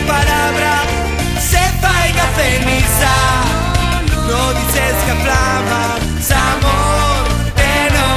palabra se faiga ceniza. No dices que aflamas amor que no.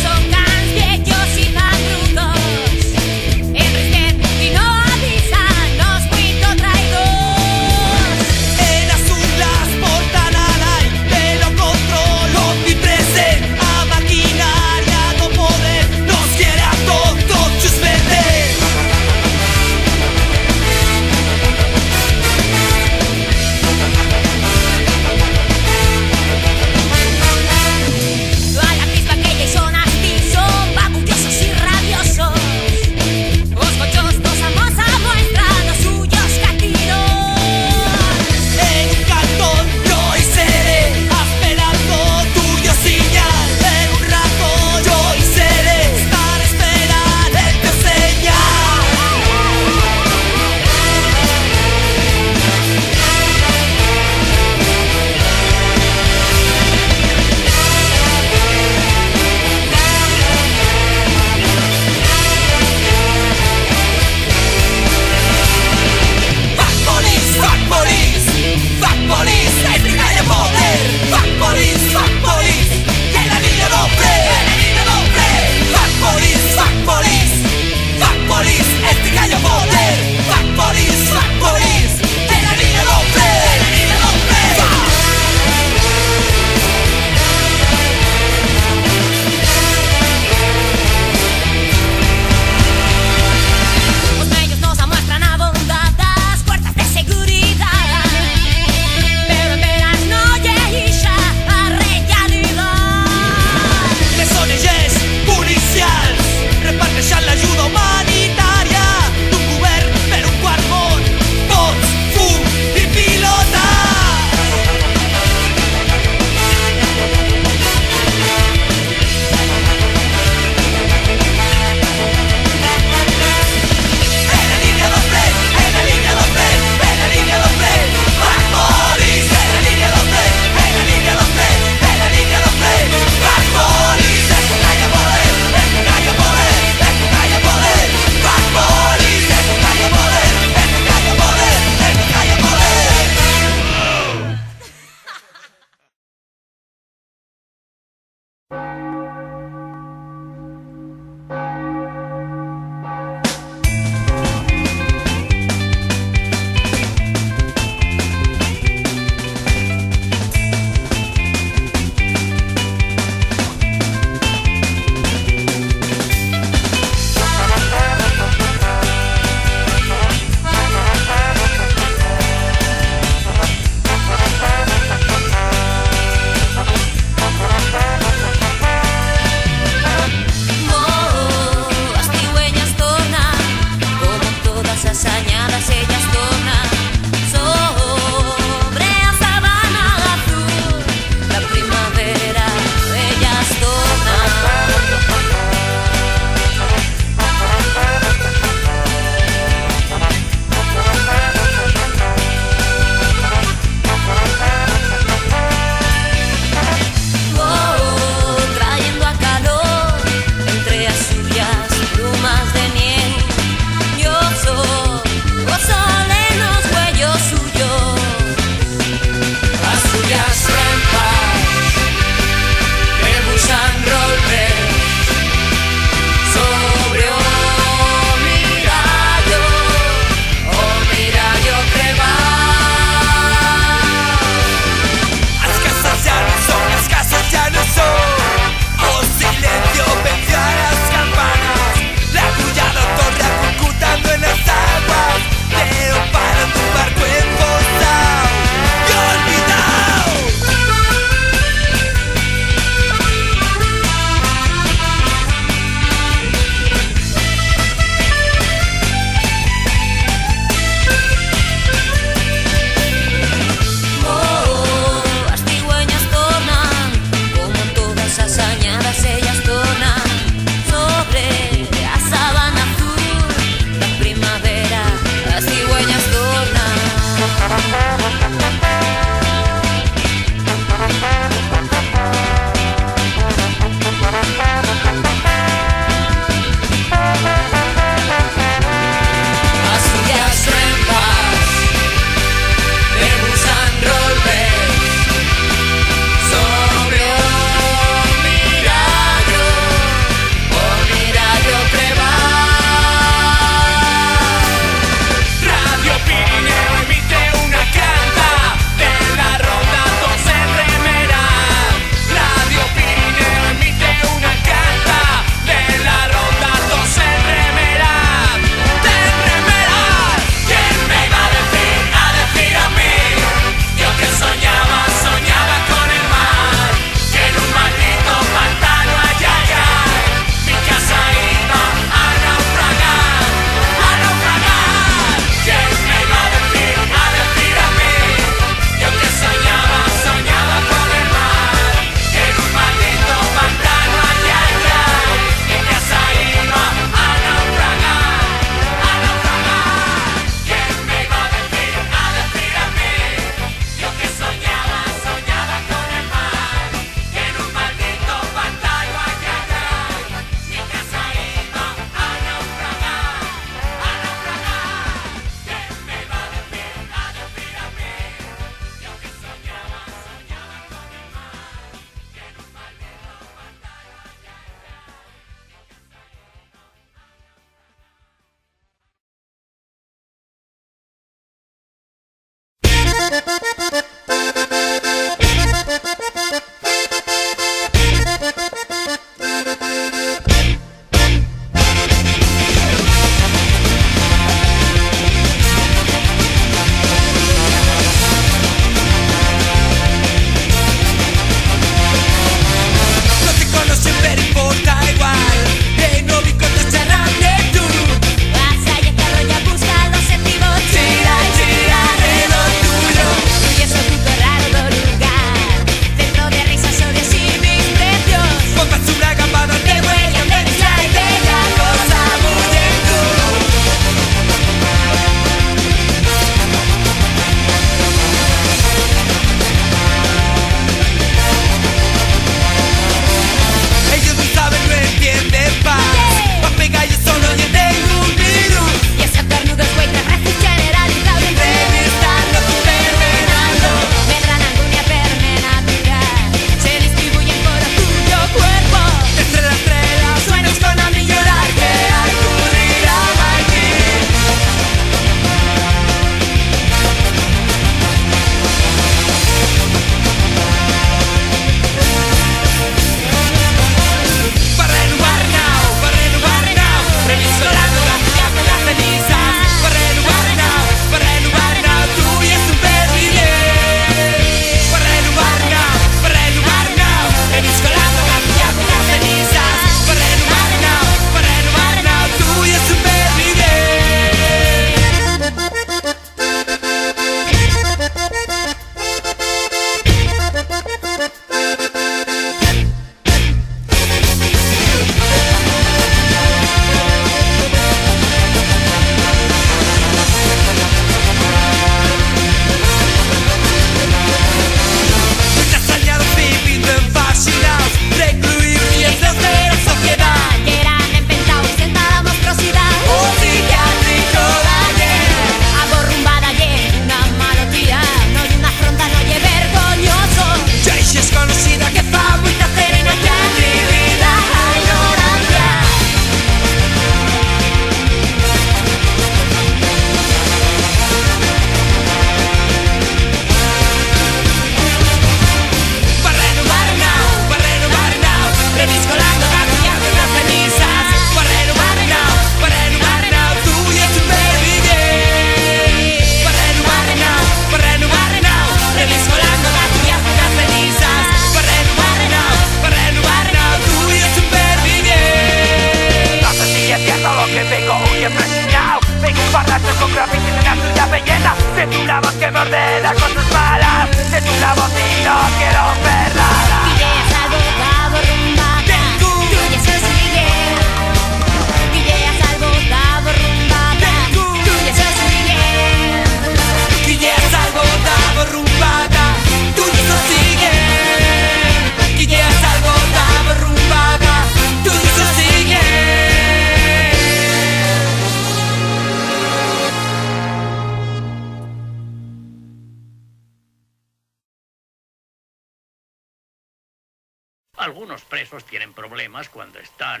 Algunos presos tienen problemas cuando están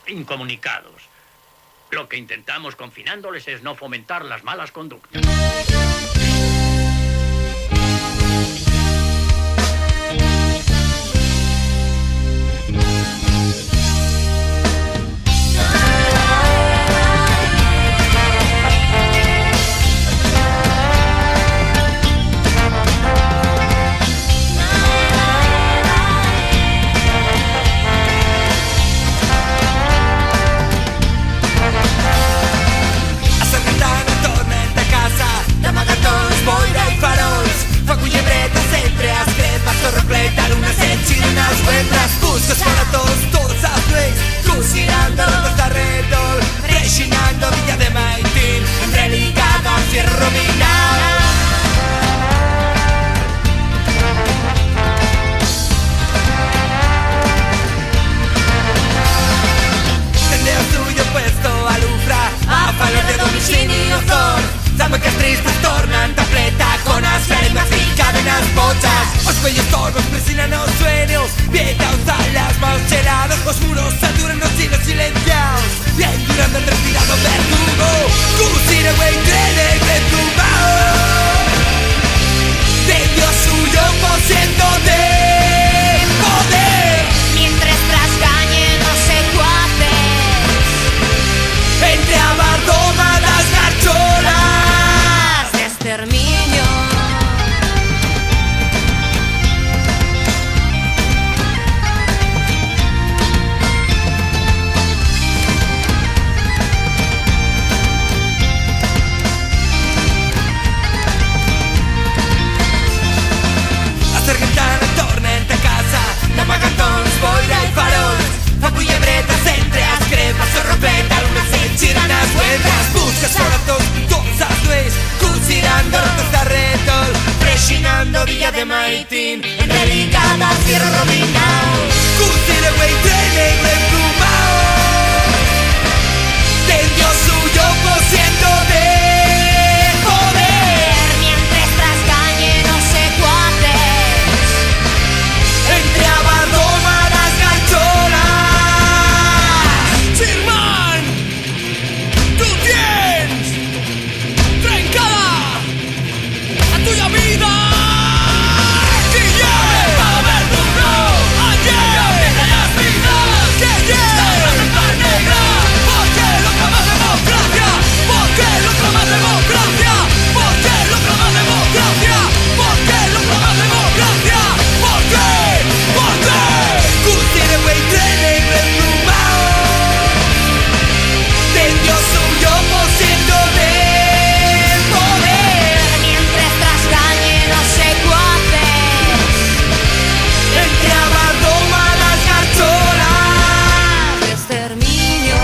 incomunicados. Lo que intentamos confinándoles es no fomentar las malas conductas. Busques para tots els plecs, cocinando tot arredor, reginando Villa de Maitín, religada al fierro minado. Tendré el suyo puesto a l'ufra, a favor de domicilio Thor. Saben que els tristes tornen de pleta con as flemas y cadenas bochas. Os cuellos torvos presionan los sueños, vietaos a las manos helados. Los muros saturan los hilos silenciados, bien durando el respirado verdugo. Cusine güey, crede que tumbao. orilla de Maitín, en delicada Sierra Robina. Cusire, güey, trene, replumao. Tendió suyo cosiendo de poder. Mientras trascañe no sé cuáles, entre abandoma las gancholas. Chirman, tú tienes trencada la tuya vida. Que lleve para ver duro ayer de las vidas. Que lleve la negra. Porque lo clama democracia. Porque lo clama democracia. Porque lo clama democracia. Porque lo clama democracia. ¿Por qué? ¿Por qué? Custire, güey, trene, replumao. Tendió suyo cosiendo del poder. Mientras trascañe no sé cuáles, entre abandoma las garcholas. Exterminio.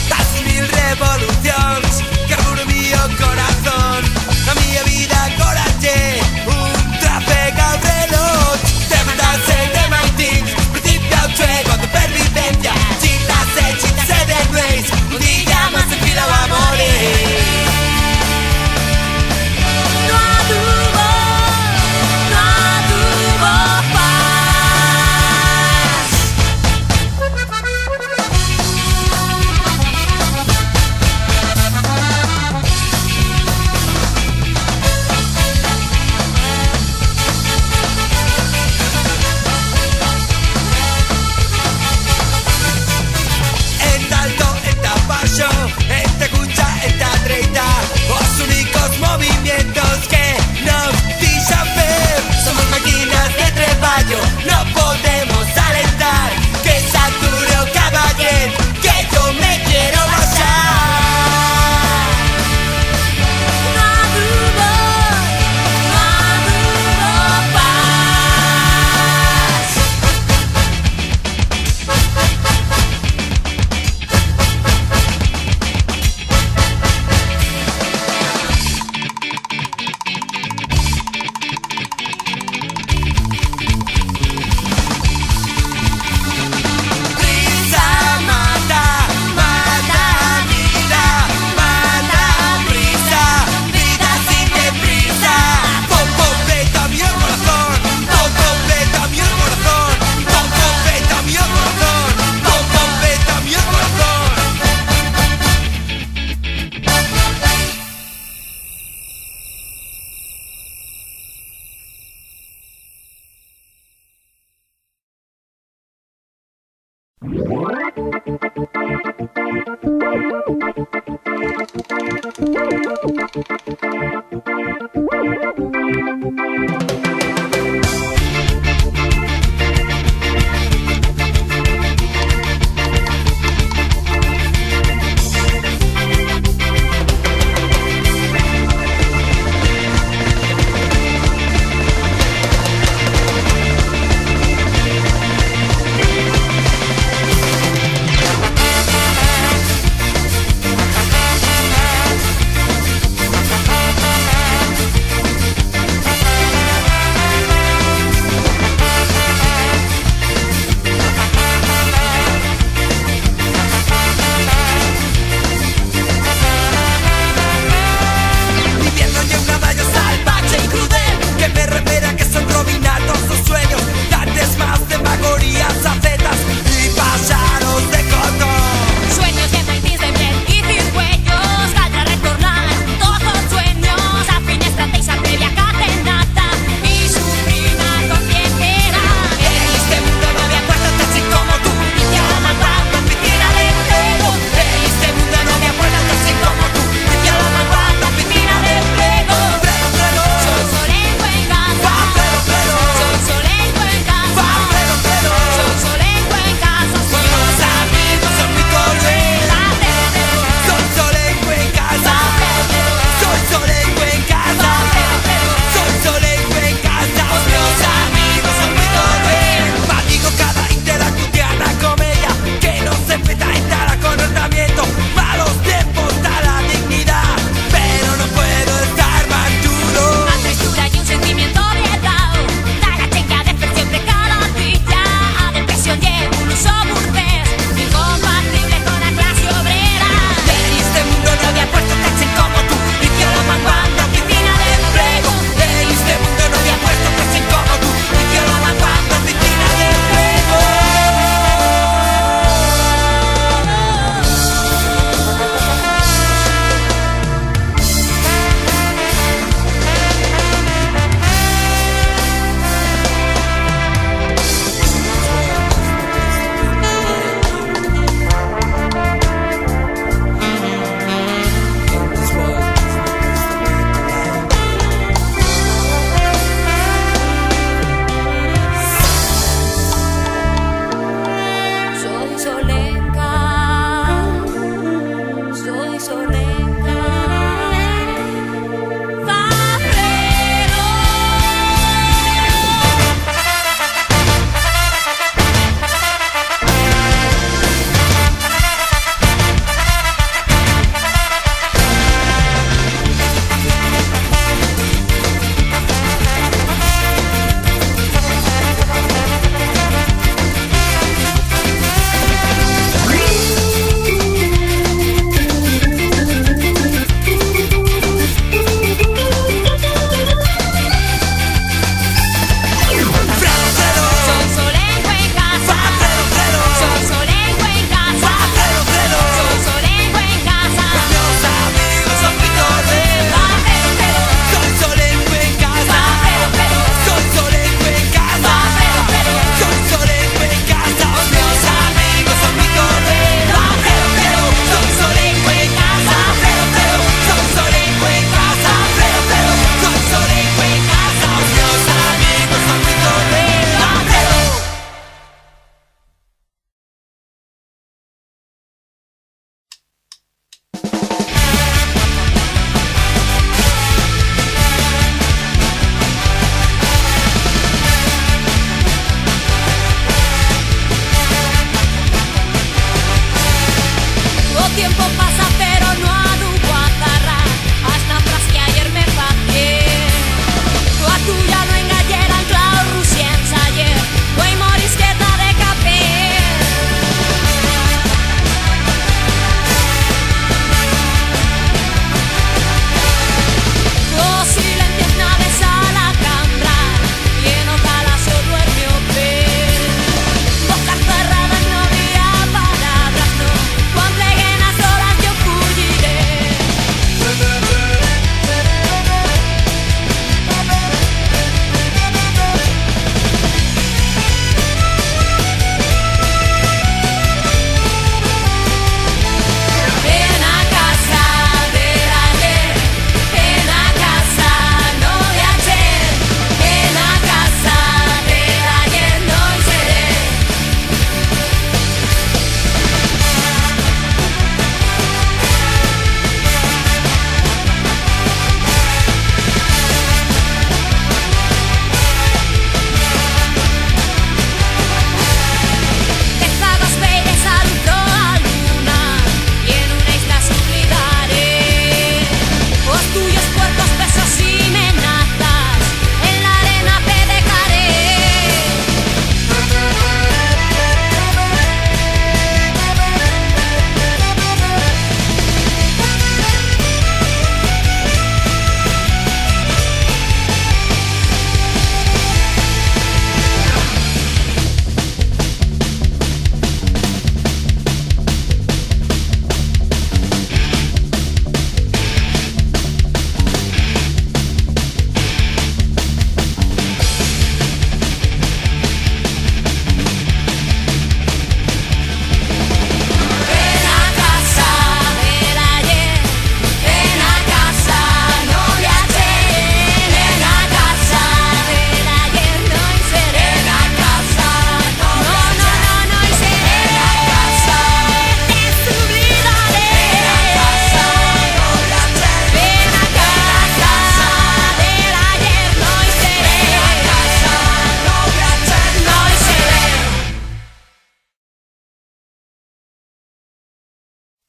Das mil revoluciones, carburo mío corazón. La mia vida coraje, un trafegado reloj. Demandarse de Maitins, principio al juego de pervivencia. Chita se de Grace, un día más en fila va a morir. No tuvo paz. Eta alto, eta baixo, eta escucha, eta treita. Los únicos movimientos que nos dejan ver. Somos máquinas de treballo, no podemos alentar. Que saturo caballero, que yo me quiero bajar. No tuvo paz. Prisa mata, mata vida, mata prisa, vida sin deprisa. Poco completa mi corazón, poco completa mi corazón, poco completa mi corazón, poco completa mi corazón.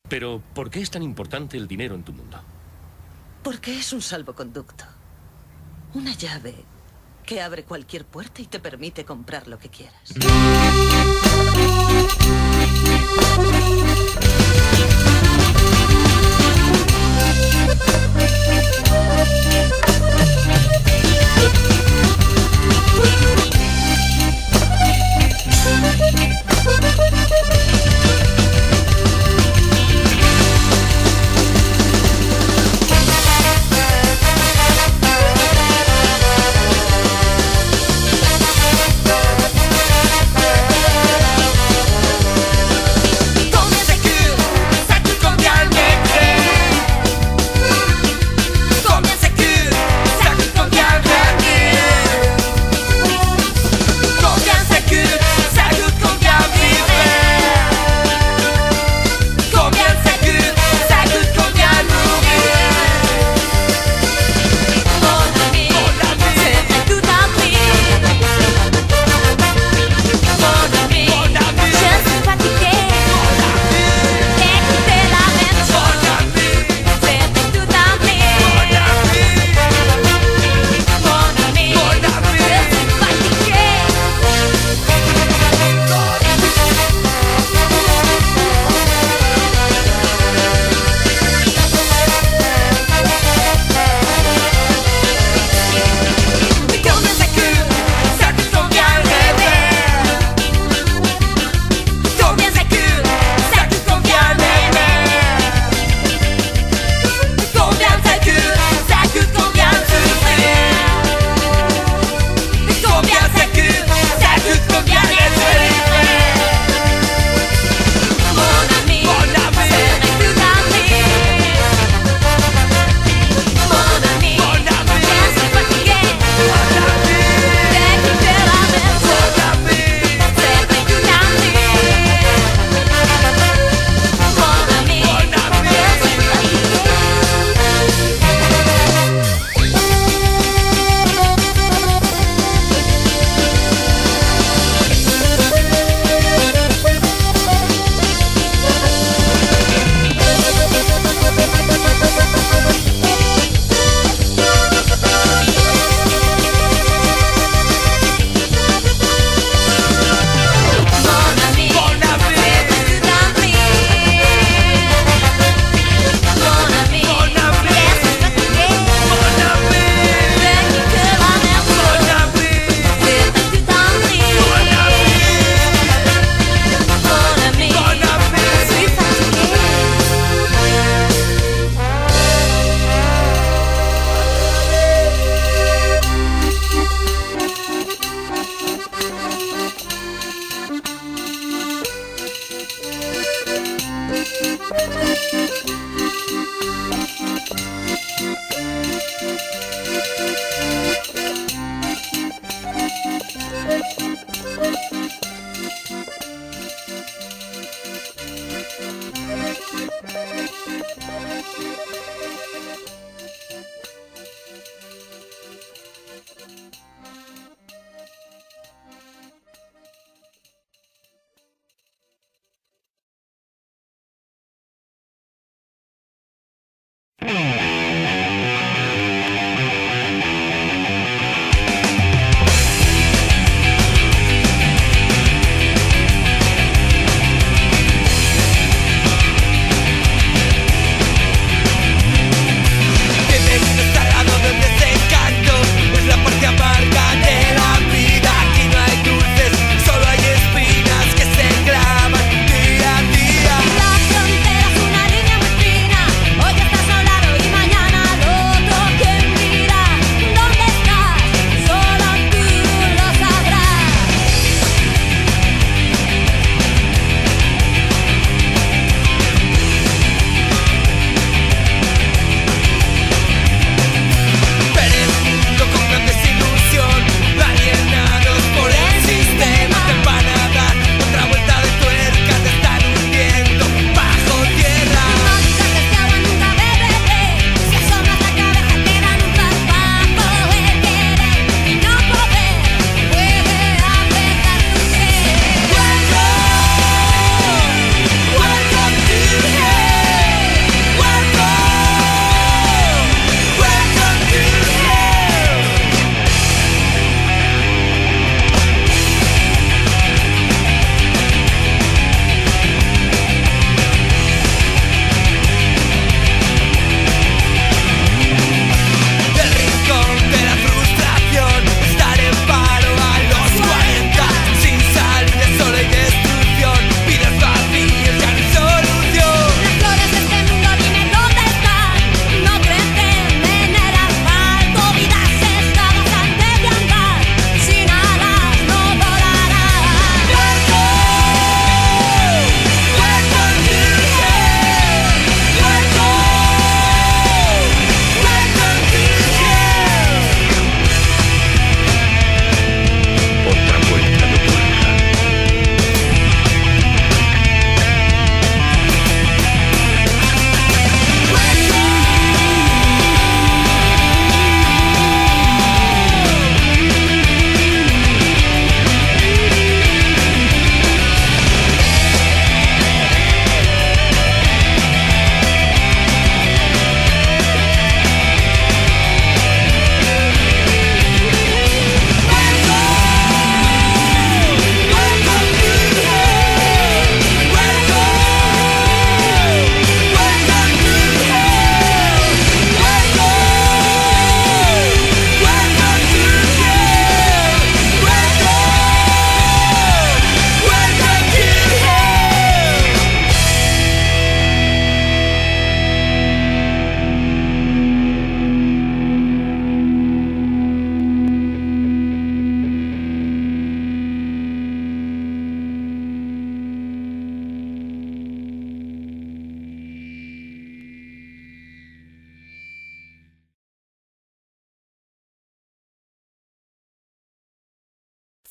Pero, ¿por qué es tan importante el dinero en tu mundo? Porque es un salvoconducto. Una llave que abre cualquier puerta y te permite comprar lo que quieras. Con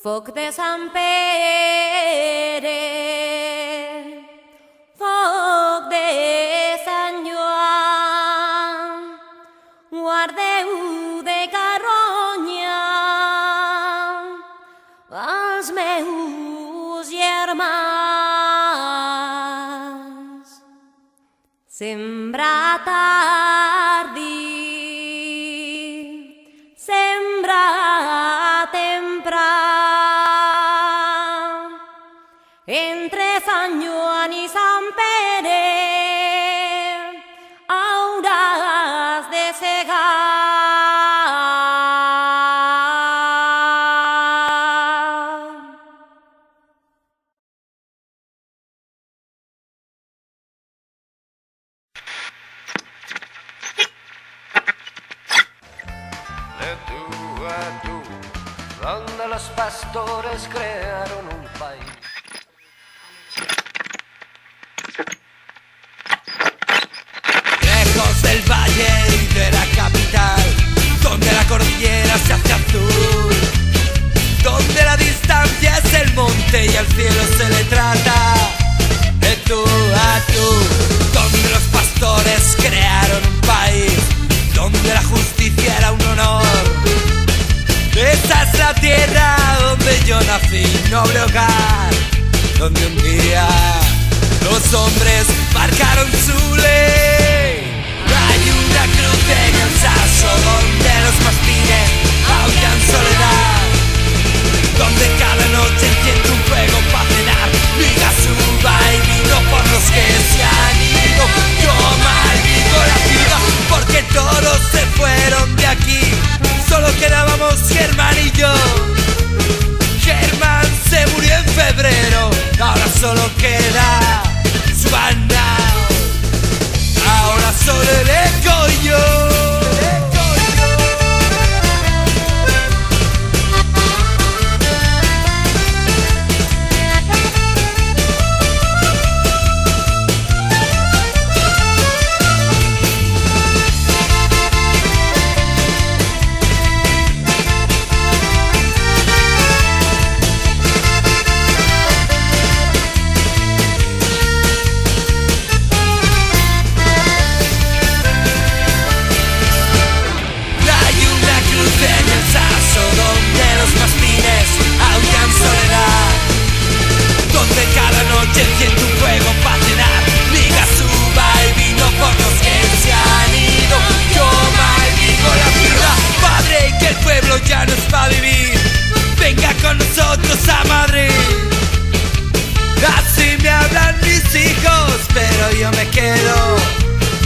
Foc de Sant Pere, foc de Sant Joan, guardeu de carronya els meus germans. Sembra tardi, sembra tempran, entre Sant Joan i Sant Pere hauràs de segar. De tú a tú, donde los pastores crearon un país. Lejos del valle y de la capital, donde la cordillera se hace azul, donde la distancia es el monte y al cielo se le trata de tú a tú, donde los pastores crearon un país, donde la justicia era un honor. Esa es la tierra donde yo nací, noble hogar, donde un día los hombres marcaron su ley. Hay una cruz en el Saso donde los mastines aullan soledad, donde cada noche enciende un fuego para cenar, migas, uva y vino por los que se han ido. Yo maldigo la ciudad porque todos se fueron de aquí, solo quedábamos Germán y yo. Germán se murió en febrero, ahora solo queda su banao, ahora solo el eco y yo. Enciende un fuego para cenar, migas, uva y vino por los que se han ido. Yo maldigo la ciudad, padre, que el pueblo ya no es para vivir. Venga con nosotros a Madrid. Así me hablan mis hijos, pero yo me quedo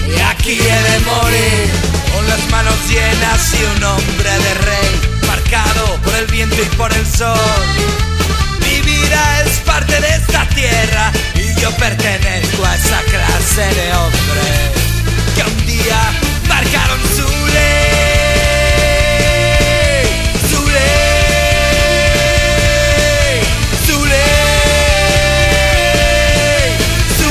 y aquí he de morir, con las manos llenas y un hombre de rey, marcado por el viento y por el sol. Mi vida es parte de esta tierra y yo pertenezco a esa clase de hombres que un día marcaron su ley, su ley, su ley, su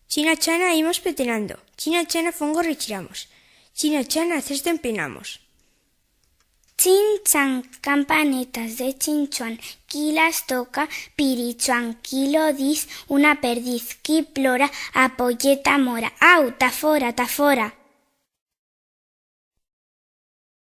China chana imos petenando, china chana fongo retiramos, china chana cesto empinamos. Chin chan, campanetas de chinchuan, qui las toca, pirichuan, qui lo dis, una perdiz, qui plora, apoyeta mora, au, ta fora, ta fora.